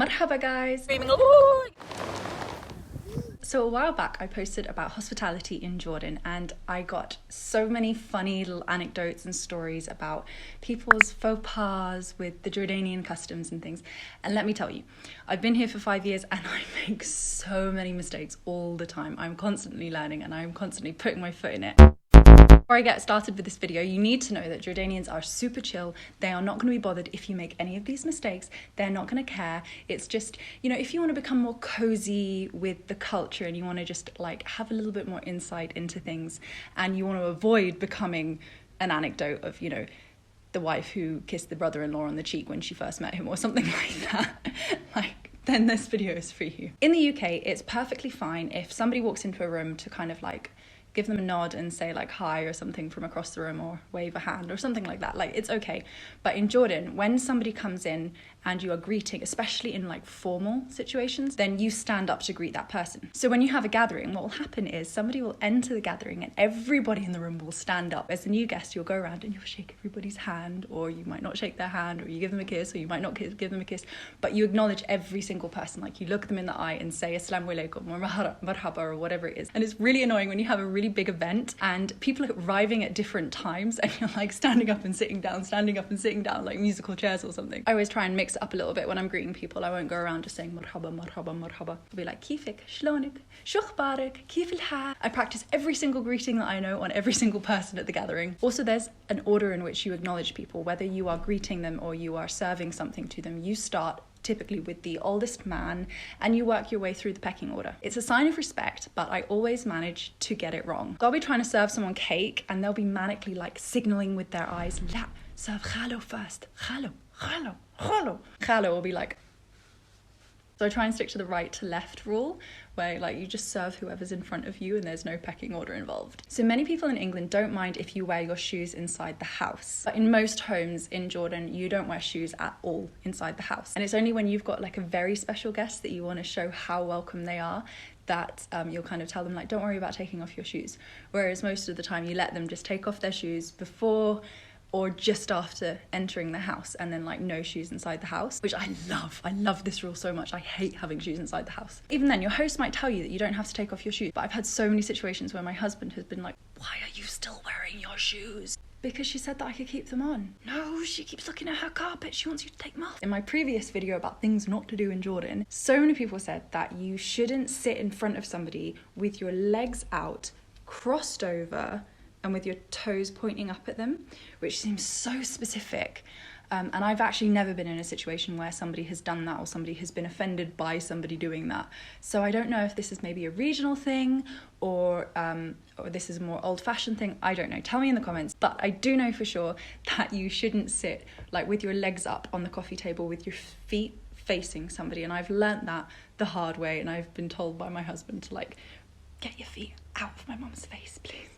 Marhaba guys! So a while back I posted about hospitality in Jordan and I got so many funny little anecdotes and stories about people's faux pas with the Jordanian customs and things. And let me tell you, I've been here for 5 years and I make so many mistakes all the time. I'm constantly learning and I'm constantly putting my foot in it. Before I get started with this video, you need to know that Jordanians are super chill. They are not going to be bothered if you make any of these mistakes. They're not going to care. It's just, if you want to become more cozy with the culture and you want to just like have a little bit more insight into things and you want to avoid becoming an anecdote of, the wife who kissed the brother-in-law on the cheek when she first met him or something like that, then this video is for you. In the UK, it's perfectly fine if somebody walks into a room to kind of like give them a nod and say like hi or something from across the room or wave a hand or something like that. Like, it's okay. But in Jordan, when somebody comes in and you are greeting, especially in like formal situations, then you stand up to greet that person. So when you have a gathering, what will happen is somebody will enter the gathering and everybody in the room will stand up. As a new guest, you'll go around and you'll shake everybody's hand, or you might not shake their hand, or you give them a kiss, or you might not give them a kiss, but you acknowledge every single person. Like, you look them in the eye and say assalamu alaikum or marhaba or whatever it is. And it's really annoying when you have a really big event and people are arriving at different times and you're like standing up and sitting down, like musical chairs or something. I always try and mix it up a little bit when I'm greeting people. I won't go around just saying marhaba, marhaba, marhaba. I'll be like kifik, shlonik, shukhbarik, kif al-hal. I practice every single greeting that I know on every single person at the gathering. Also, there's an order in which you acknowledge people. Whether you are greeting them or you are serving something to them, you start typically with the oldest man and you work your way through the pecking order. It's a sign of respect, but I always manage to get it wrong. So I'll be trying to serve someone cake and they'll be manically like signaling with their eyes, la, serve khalo first, khalo, khalo, khalo. Khalo will be like. So I try and stick to the right to left rule, where like you just serve whoever's in front of you and there's no pecking order involved. So many people in England don't mind if you wear your shoes inside the house. But in most homes in Jordan, you don't wear shoes at all inside the house. And it's only when you've got like a very special guest that you want to show how welcome they are that you'll kind of tell them like, don't worry about taking off your shoes. Whereas most of the time you let them just take off their shoes before or just after entering the house, and then like no shoes inside the house, which I love. I love this rule so much. I hate having shoes inside the house. Even then, your host might tell you that you don't have to take off your shoes, but I've had so many situations where my husband has been like, why are you still wearing your shoes? Because she said that I could keep them on. No, she keeps looking at her carpet. She wants you to take them off. In my previous video about things not to do in Jordan, so many people said that you shouldn't sit in front of somebody with your legs out, crossed over, and with your toes pointing up at them, which seems so specific. And I've actually never been in a situation where somebody has done that or somebody has been offended by somebody doing that. So I don't know if this is maybe a regional thing or this is a more old-fashioned thing. I don't know. Tell me in the comments. But I do know for sure that you shouldn't sit like with your legs up on the coffee table with your feet facing somebody. And I've learnt that the hard way. And I've been told by my husband to like, get your feet out of my mum's face, please.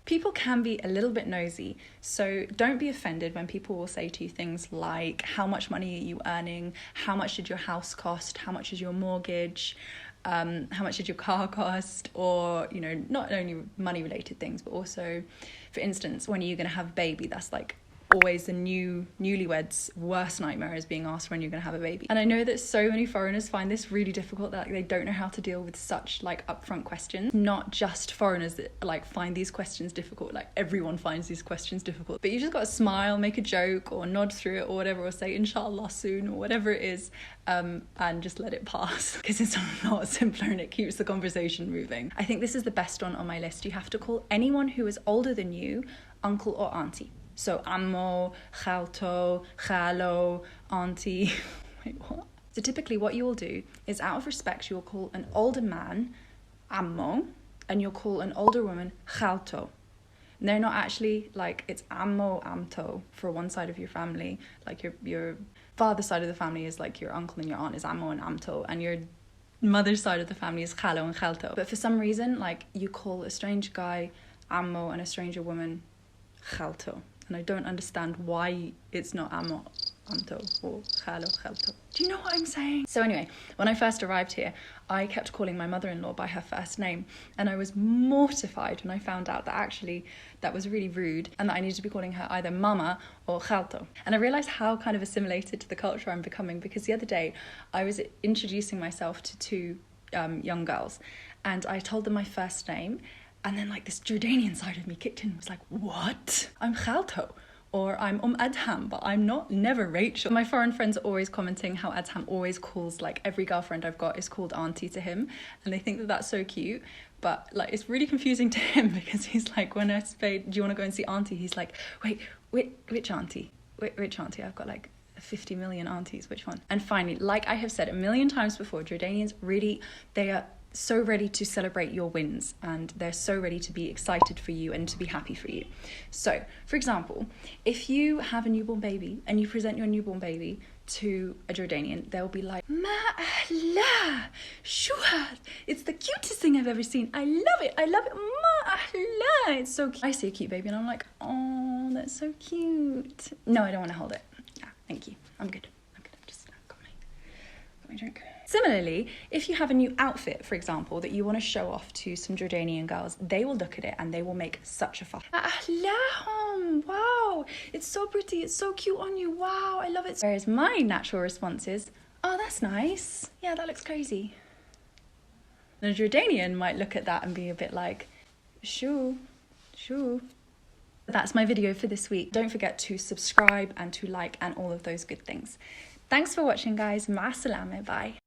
People can be a little bit nosy, so don't be offended when people will say to you things like, how much money are you earning? How much did your house cost? How much is your mortgage? How much did your car cost? Or, not only money related things, but also, for instance, when are you going to have a baby? That's like always the newlyweds' worst nightmare is being asked when you're going to have a baby. And I know that so many foreigners find this really difficult, that they don't know how to deal with such like upfront questions. Not just foreigners that like find these questions difficult, like everyone finds these questions difficult. But you just got to smile, make a joke or nod through it or whatever, or say inshallah soon or whatever it is, and just let it pass, because it's a lot simpler and it keeps the conversation moving. I think this is the best one on my list. You have to call anyone who is older than you uncle or auntie. So ammo, khalto, khalo, auntie. Wait, what? So typically what you will do is, out of respect, you'll call an older man ammo and you'll call an older woman khalto. And they're not actually like, it's ammo, amto for one side of your family. Like your father's side of the family is like your uncle and your aunt is ammo and amto, and your mother's side of the family is khalo and khalto. But for some reason, like, you call a strange guy ammo and a stranger woman khalto. And I don't understand why it's not ammo Anto or khalo, khalto. Do you know what I'm saying? So anyway, when I first arrived here, I kept calling my mother-in-law by her first name, and I was mortified when I found out that actually that was really rude and that I needed to be calling her either mama or khalto. And I realized how kind of assimilated to the culture I'm becoming, because the other day I was introducing myself to two young girls, and I told them my first name, and then like this Jordanian side of me kicked in and was like, what? I'm khalto. Or I'm Adham, but I'm never Rachel. My foreign friends are always commenting how Adham always calls, like every girlfriend I've got is called auntie to him, and they think that that's so cute, but like it's really confusing to him, because he's like, when I say, do you want to go and see auntie? He's like, wait, which auntie? Which auntie? I've got like 50 million aunties, which one? And finally, like I have said a million times before, Jordanians really, they are so ready to celebrate your wins, and they're so ready to be excited for you and to be happy for you. So, for example, if you have a newborn baby and you present your newborn baby to a Jordanian, they'll be like, Ma ahla, shuhad, it's the cutest thing I've ever seen. I love it, ma ahla, it's so cute. I see a cute baby and I'm like, oh, that's so cute. No, I don't want to hold it. Yeah, thank you. I'm good. I've just got my drink. Similarly, if you have a new outfit, for example, that you want to show off to some Jordanian girls, they will look at it and they will make such a fuss. Ahlahum, wow, it's so pretty, it's so cute on you, wow, I love it. Whereas my natural response is, oh, that's nice, yeah, that looks crazy. The Jordanian might look at that and be a bit like, shoo. That's my video for this week. Don't forget to subscribe and to like and all of those good things. Thanks for watching, guys. Ma salama, bye.